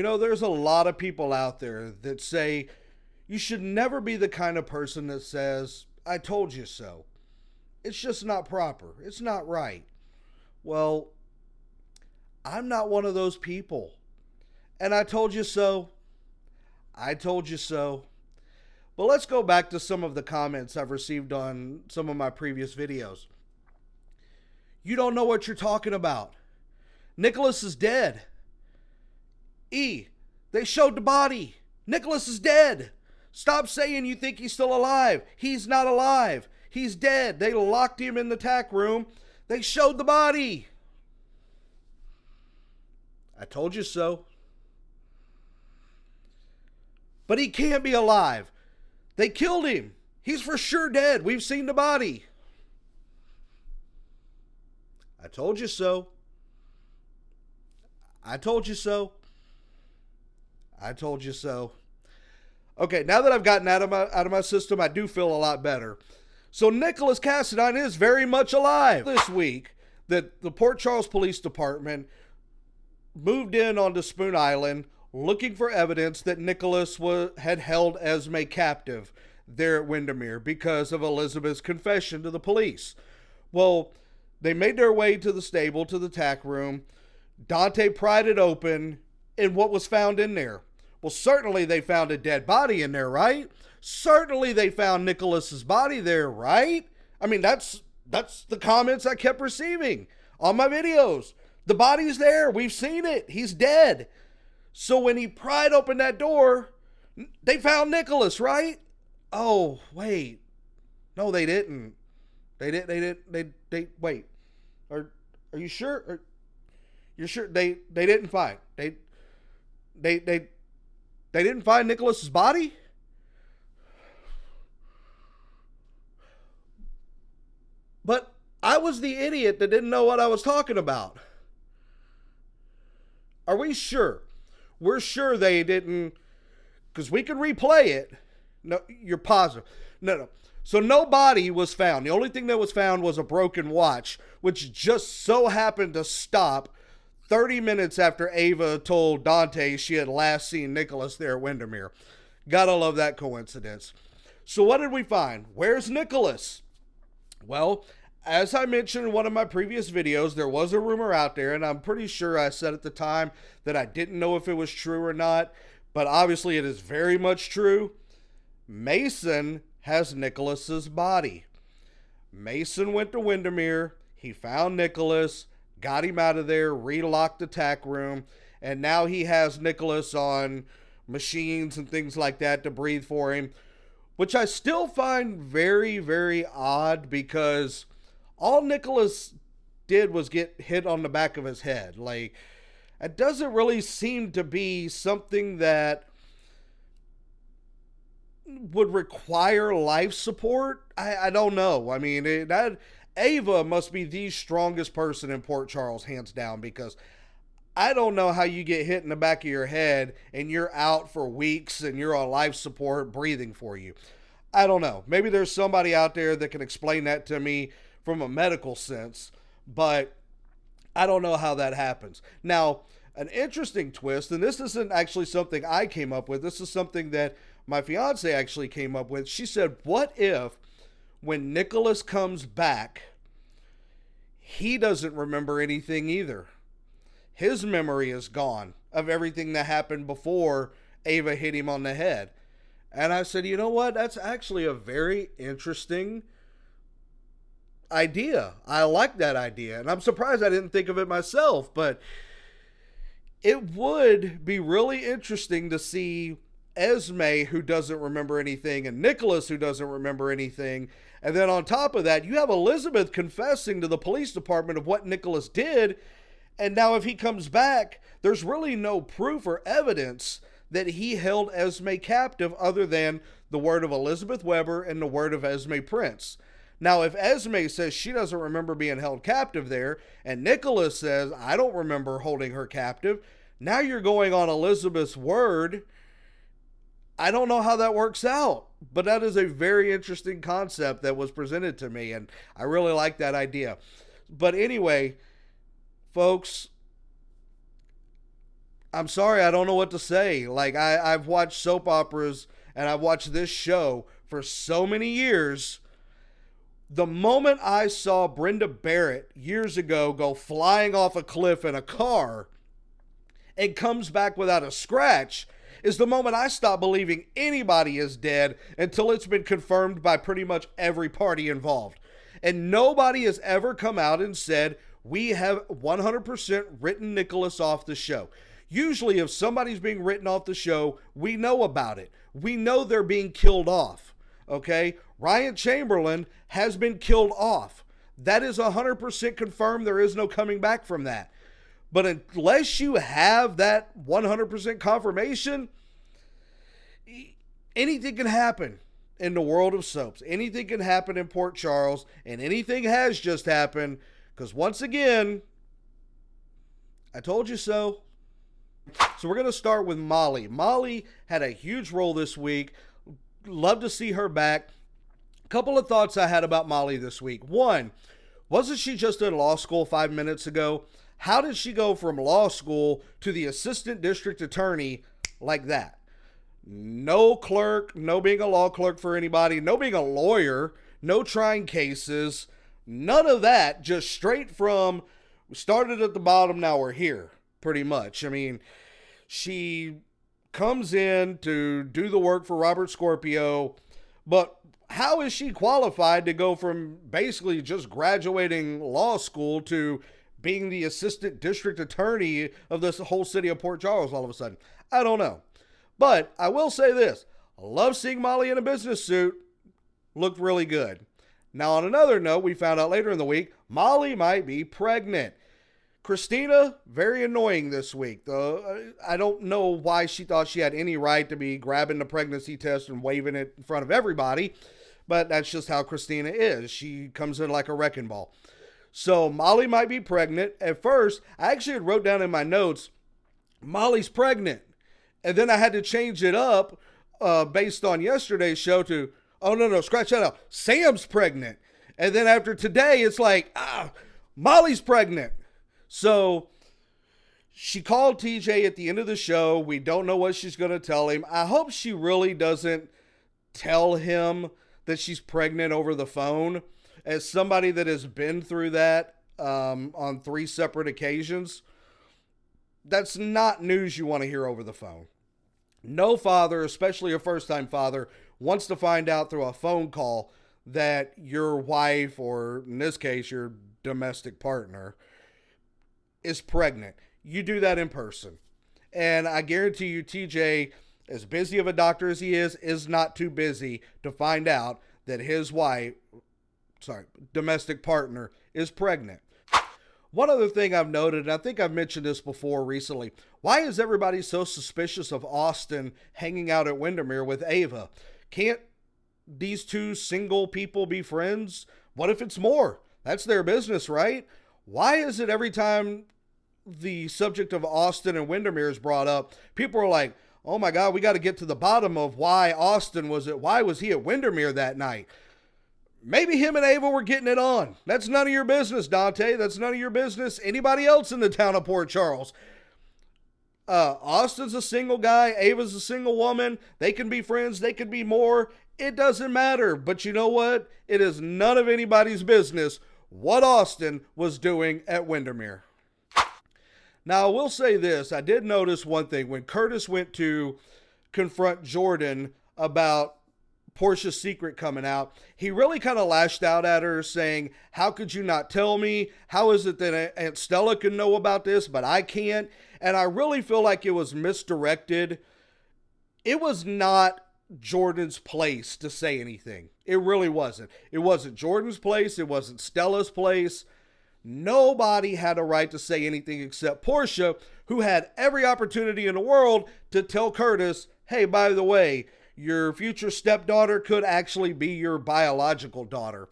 There's a lot of people out there that say you should never be the kind of person that says, I told you so. It's just not proper. It's not right. Well, I'm not one of those people. And I told you so. I told you so. But let's go back to some of the comments I've received on some of my previous videos. You don't know what you're talking about. Nikolas is dead. They showed the body. Nikolas is dead. Stop saying you think he's still alive. He's not alive. He's dead. They locked him in the tack room. They showed the body. I told you so. But he can't be alive. They killed him. He's for sure dead. We've seen the body. I told you so. I told you so. I told you so. Okay, now that I've gotten out of my system, I do feel a lot better. So Nikolas Cassadine is very much alive. This week, that the Port Charles Police Department moved in onto Spoon Island looking for evidence that Nikolas had held Esme captive there at Wyndermere because of Elizabeth's confession to the police. Well, they made their way to the stable, to the tack room. Dante pried it open, and what was found in there? Well, certainly they found a dead body in there, right? Certainly they found Nikolas's body there, right? I mean, that's the comments I kept receiving on my videos. The body's there. We've seen it. He's dead. So when he pried open that door, they found Nikolas, right? Oh, wait. No, they didn't. They wait. Are you sure? You're sure they didn't find. They didn't find Nikolas's body? But I was the idiot that didn't know what I was talking about. Are we sure? We're sure they didn't, because we can replay it. No, you're positive. No. So no body was found. The only thing that was found was a broken watch, which just so happened to stop 30 minutes after Ava told Dante she had last seen Nikolas there at Wyndermere. Gotta love that coincidence. So what did we find? Where's Nikolas? Well, as I mentioned in one of my previous videos, there was a rumor out there, and I'm pretty sure I said at the time that I didn't know if it was true or not, but obviously it is very much true. Mason has Nikolas's body. Mason went to Wyndermere. He found Nikolas, got him out of there, relocked the tack room, and now he has Nikolas on machines and things like that to breathe for him, which I still find very, very odd because all Nikolas did was get hit on the back of his head. Like, it doesn't really seem to be something that would require life support. I don't know. I mean, Ava must be the strongest person in Port Charles, hands down, because I don't know how you get hit in the back of your head and you're out for weeks and you're on life support breathing for you. I don't know. Maybe there's somebody out there that can explain that to me from a medical sense, but I don't know how that happens. Now, an interesting twist, and this isn't actually something I came up with. This is something that my fiance actually came up with. She said, what if when Nikolas comes back, he doesn't remember anything either? His memory is gone of everything that happened before Ava hit him on the head. And I said, you know what? That's actually a very interesting idea. I like that idea. And I'm surprised I didn't think of it myself, but it would be really interesting to see Esme, who doesn't remember anything, and Nikolas, who doesn't remember anything. And then on top of that, you have Elizabeth confessing to the police department of what Nikolas did. And now if he comes back, there's really no proof or evidence that he held Esme captive other than the word of Elizabeth Weber and the word of Esme Prince. Now, if Esme says she doesn't remember being held captive there, and Nikolas says, I don't remember holding her captive, now you're going on Elizabeth's word. I don't know how that works out, but that is a very interesting concept that was presented to me, and I really like that idea. But anyway, folks, I'm sorry, I don't know what to say. Like, I've watched soap operas and I've watched this show for so many years. The moment I saw Brenda Barrett years ago go flying off a cliff in a car and comes back without a scratch is the moment I stopped believing anybody is dead until it's been confirmed by pretty much every party involved. And nobody has ever come out and said, we have 100% written Nikolas off the show. Usually if somebody's being written off the show, we know about it. We know they're being killed off. Okay? Ryan Chamberlain has been killed off. That is 100% confirmed. There is no coming back from that. But unless you have that 100% confirmation, anything can happen in the world of soaps. Anything can happen in Port Charles, and anything has just happened, because once again, I told you so. So we're going to start with Molly. Molly had a huge role this week. Love to see her back. A couple of thoughts I had about Molly this week. One, wasn't she just in law school 5 minutes ago? How did she go from law school to the assistant district attorney like that? No clerk, no being a law clerk for anybody, no being a lawyer, no trying cases, none of that. Just straight from, we started at the bottom, now we're here, pretty much. I mean, she comes in to do the work for Robert Scorpio, but how is she qualified to go from basically just graduating law school to being the assistant district attorney of this whole city of Port Charles all of a sudden? I don't know. But I will say this. I love seeing Molly in a business suit. Looked really good. Now, on another note, we found out later in the week, Molly might be pregnant. Christina, very annoying this week. I don't know why she thought she had any right to be grabbing the pregnancy test and waving it in front of everybody. But that's just how Christina is. She comes in like a wrecking ball. So Molly might be pregnant. At first, I actually had wrote down in my notes, Molly's pregnant. And then I had to change it up based on yesterday's show to, oh, no, scratch that out. Sam's pregnant. And then after today, it's like, Molly's pregnant. So she called TJ at the end of the show. We don't know what she's going to tell him. I hope she really doesn't tell him that she's pregnant over the phone. As somebody that has been through that on 3 separate occasions, that's not news you want to hear over the phone. No father, especially a first-time father, wants to find out through a phone call that your wife, or in this case, your domestic partner, is pregnant. You do that in person. And I guarantee you, TJ, as busy of a doctor as he is not too busy to find out that his domestic partner is pregnant. One other thing I've noted, and I think I've mentioned this before recently, why is everybody so suspicious of Austin hanging out at Wyndermere with Ava? Can't these two single people be friends? What if it's more? That's their business, right? Why is it every time the subject of Austin and Wyndermere is brought up, people are like, oh my God, we got to get to the bottom of why why was he at Wyndermere that night? Maybe him and Ava were getting it on. That's none of your business, Dante. That's none of your business. Anybody else in the town of Port Charles. Austin's a single guy. Ava's a single woman. They can be friends. They can be more. It doesn't matter. But you know what? It is none of anybody's business what Austin was doing at Wyndermere. Now, I will say this. I did notice one thing. When Curtis went to confront Jordan about Portia's secret coming out, he really kind of lashed out at her saying, how could you not tell me? How is it that Aunt Stella can know about this, but I can't? And I really feel like it was misdirected. It was not Jordan's place to say anything. It really wasn't. It wasn't Jordan's place. It wasn't Stella's place. Nobody had a right to say anything except Portia, who had every opportunity in the world to tell Curtis, hey, by the way, your future stepdaughter could actually be your biological daughter.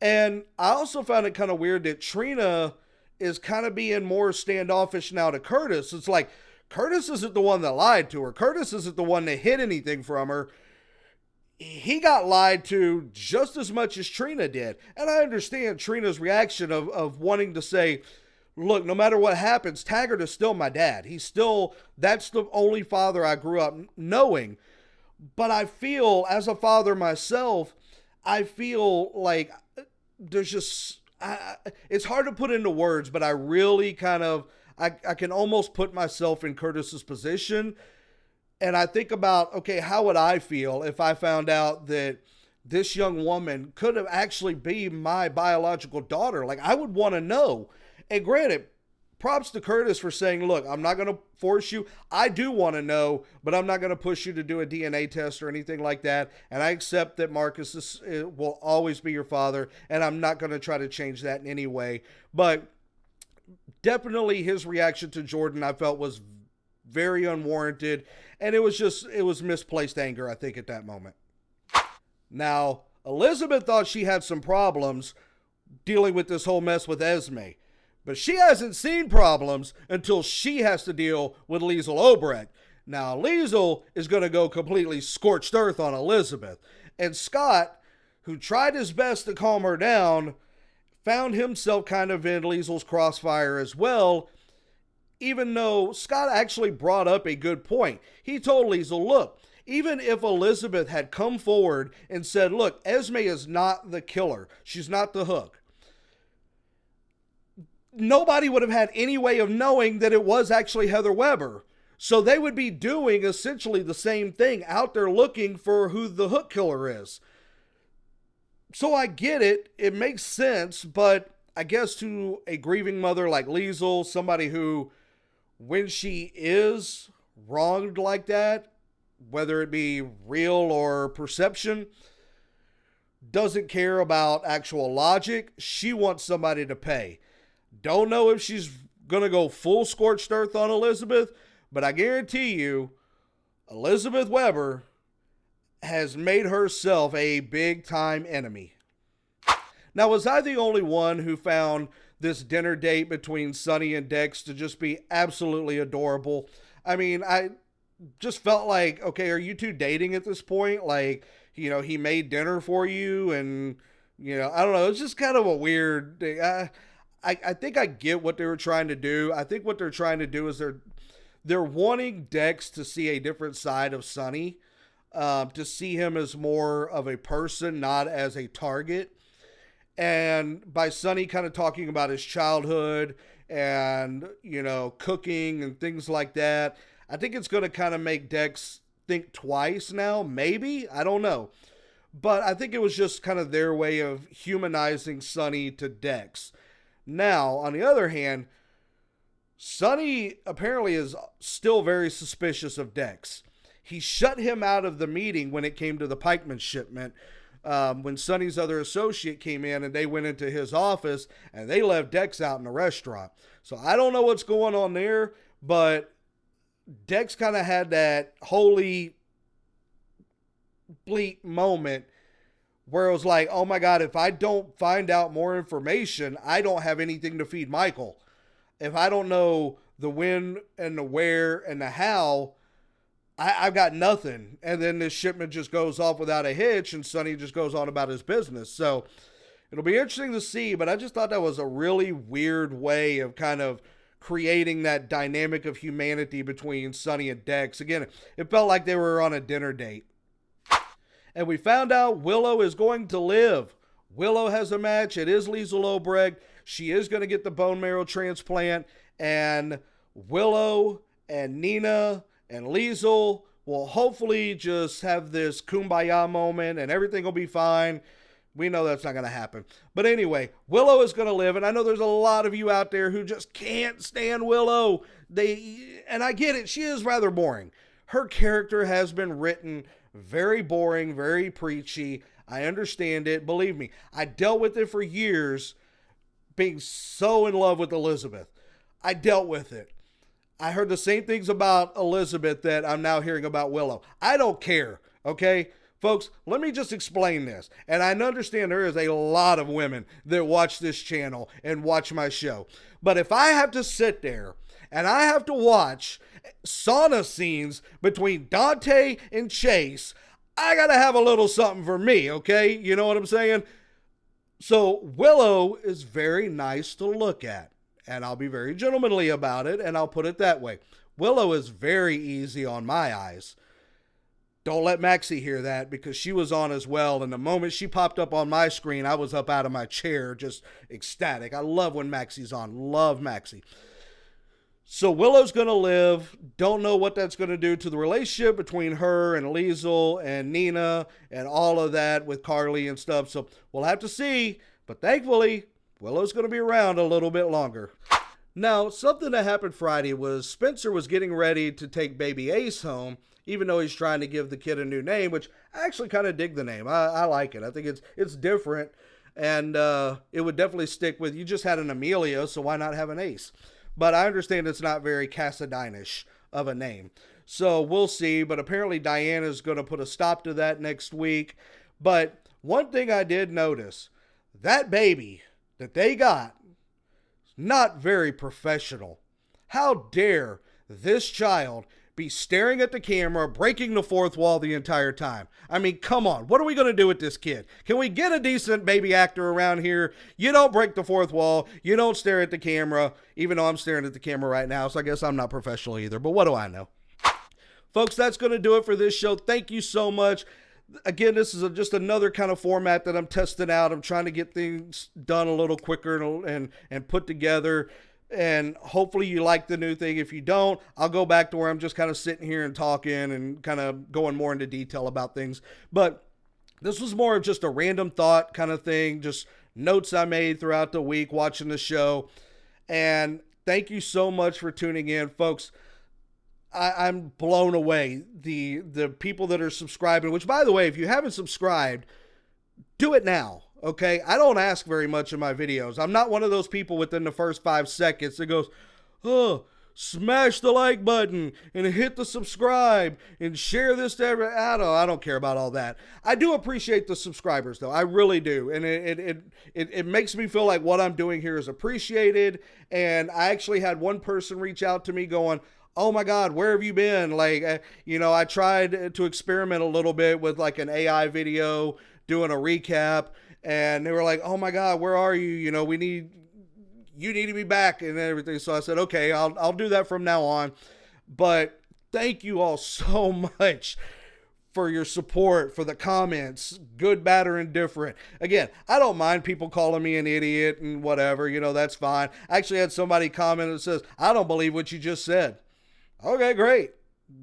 And I also found it kind of weird that Trina is kind of being more standoffish now to Curtis. It's like, Curtis isn't the one that lied to her. Curtis isn't the one that hid anything from her. He got lied to just as much as Trina did. And I understand Trina's reaction of wanting to say, look, no matter what happens, Taggart is still my dad. That's the only father I grew up knowing. But I feel, as a father myself, I feel like there's just, it's hard to put into words, but I really kind of, I can almost put myself in Curtis's position. And I think about, okay, how would I feel if I found out that this young woman could have actually be my biological daughter? Like, I would want to know. And granted, props to Curtis for saying, look, I'm not going to force you. I do want to know, but I'm not going to push you to do a DNA test or anything like that. And I accept that Marcus will always be your father, and I'm not going to try to change that in any way. But definitely his reaction to Jordan, I felt, was very unwarranted. And it was misplaced anger, I think, at that moment. Now, Elizabeth thought she had some problems dealing with this whole mess with Esme. But she hasn't seen problems until she has to deal with Liesl Obrecht. Now, Liesl is going to go completely scorched earth on Elizabeth. And Scott, who tried his best to calm her down, found himself kind of in Liesl's crossfire as well, even though Scott actually brought up a good point. He told Liesl, look, even if Elizabeth had come forward and said, look, Esme is not the killer, she's not the hook, nobody would have had any way of knowing that it was actually Heather Weber. So they would be doing essentially the same thing, out there looking for who the hook killer is. So I get it. It makes sense. But I guess to a grieving mother like Liesl, somebody who, when she is wronged like that, whether it be real or perception, doesn't care about actual logic. She wants somebody to pay. Don't know if she's going to go full scorched earth on Elizabeth, but I guarantee you, Elizabeth Weber has made herself a big-time enemy. Now, was I the only one who found this dinner date between Sonny and Dex to just be absolutely adorable? I mean, I just felt like, okay, are you two dating at this point? Like, you know, he made dinner for you and, you know, I don't know. It's just kind of a weird thing. I think I get what they were trying to do. I think what they're trying to do is they're wanting Dex to see a different side of Sonny, to see him as more of a person, not as a target. And by Sonny kind of talking about his childhood and, you know, cooking and things like that, I think it's going to kind of make Dex think twice now, maybe. I don't know. But I think it was just kind of their way of humanizing Sonny to Dex. Now, on the other hand, Sonny apparently is still very suspicious of Dex. He shut him out of the meeting when it came to the pikeman shipment. When Sonny's other associate came in and they went into his office and they left Dex out in the restaurant. So I don't know what's going on there, but Dex kind of had that holy bleak moment where it was like, oh my God, if I don't find out more information, I don't have anything to feed Michael. If I don't know the when and the where and the how, I've got nothing. And then this shipment just goes off without a hitch and Sonny just goes on about his business. So it'll be interesting to see, but I just thought that was a really weird way of kind of creating that dynamic of humanity between Sonny and Dex. Again, it felt like they were on a dinner date. And we found out Willow is going to live. Willow has a match. It is Liesl Obrecht. She is going to get the bone marrow transplant. And Willow and Nina and Liesl will hopefully just have this kumbaya moment and everything will be fine. We know that's not going to happen. But anyway, Willow is going to live. And I know there's a lot of you out there who just can't stand Willow. And I get it. She is rather boring. Her character has been written very boring, very preachy. I understand it. Believe me, I dealt with it for years, being so in love with Elizabeth. I dealt with it. I heard the same things about Elizabeth that I'm now hearing about Willow. I don't care, okay? Folks, let me just explain this. And I understand there is a lot of women that watch this channel and watch my show. But if I have to sit there and I have to watch sauna scenes between Dante and Chase, I gotta have a little something for me, okay? You know what I'm saying? So Willow is very nice to look at. And I'll be very gentlemanly about it, and I'll put it that way. Willow is very easy on my eyes. Don't let Maxie hear that, because she was on as well. And the moment she popped up on my screen, I was up out of my chair, just ecstatic. I love when Maxie's on. Love Maxie. So Willow's going to live. Don't know what that's going to do to the relationship between her and Liesl and Nina and all of that with Carly and stuff. So we'll have to see. But thankfully, Willow's going to be around a little bit longer. Now, something that happened Friday was Spencer was getting ready to take baby Ace home, even though he's trying to give the kid a new name, which I actually kind of dig the name. I like it. I think it's different, and it would definitely stick with, you just had an Amelia, so why not have an Ace? But I understand it's not very Cassadine-ish of a name. So we'll see, but apparently Diana's going to put a stop to that next week. But one thing I did notice, that baby that they got, not very professional. How dare this child be staring at the camera, breaking the fourth wall the entire time? I mean, come on. What are we going to do with this kid? Can we get a decent baby actor around here? You don't break the fourth wall. You don't stare at the camera, even though I'm staring at the camera right now, so I guess I'm not professional either, but what do I know? Folks, that's going to do it for this show. Thank you so much. Again, this is just another kind of format that I'm testing out. I'm trying to get things done a little quicker and put together. And hopefully you like the new thing. If you don't, I'll go back to where I'm just kind of sitting here and talking and kind of going more into detail about things. But this was more of just a random thought kind of thing, just notes I made throughout the week watching the show. And thank you so much for tuning in, folks. I'm blown away. The people that are subscribing, which, by the way, if you haven't subscribed, do it now, okay? I don't ask very much in my videos. I'm not one of those people within the first 5 seconds that goes, oh, smash the like button and hit the subscribe and share this to everyone. I don't care about all that. I do appreciate the subscribers, though. I really do. And it makes me feel like what I'm doing here is appreciated. And I actually had one person reach out to me going, oh my God, where have you been? Like, I tried to experiment a little bit with like an AI video, doing a recap, and they were like, oh my God, where are you? You need to be back and everything. So I said, okay, I'll do that from now on. But thank you all so much for your support, for the comments, good, bad, or indifferent. Again, I don't mind people calling me an idiot and whatever, that's fine. I actually had somebody comment that says, I don't believe what you just said. Okay, great.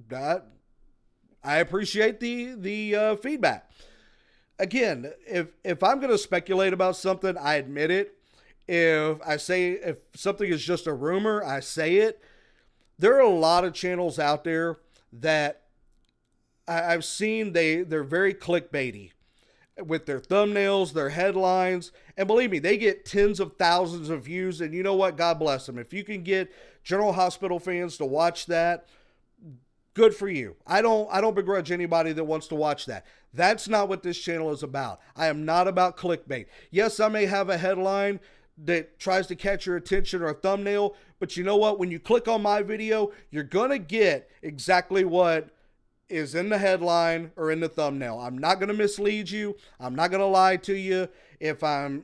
I appreciate the feedback. Again, if I'm going to speculate about something, I admit it. If something is just a rumor, I say it. There are a lot of channels out there that I've seen they're very clickbaity with their thumbnails, their headlines, and believe me, they get tens of thousands of views, and you know what? God bless them. If you can get General Hospital fans to watch that, good for you. I don't begrudge anybody that wants to watch that. That's not what this channel is about. I am not about clickbait. Yes, I may have a headline that tries to catch your attention or a thumbnail, but you know what? When you click on my video, you're going to get exactly what is in the headline or in the thumbnail. I'm not going to mislead you. I'm not going to lie to you. If I'm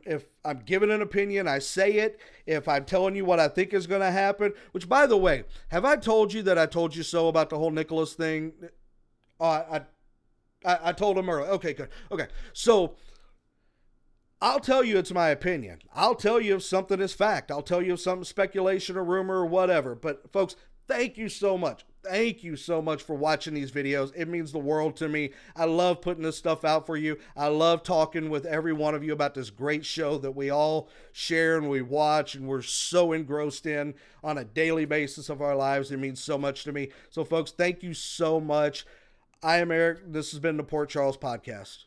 giving an opinion, I say it. If I'm telling you what I think is going to happen, which, by the way, have I told you that I told you so about the whole Nikolas thing? I told him earlier. Okay, good. Okay, so I'll tell you it's my opinion. I'll tell you if something is fact. I'll tell you if something's speculation or rumor or whatever. But folks, thank you so much. Thank you so much for watching these videos. It means the world to me. I love putting this stuff out for you. I love talking with every one of you about this great show that we all share and we watch and we're so engrossed in on a daily basis of our lives. It means so much to me. So folks, thank you so much. I am Eric. This has been the Port Charles Podcast.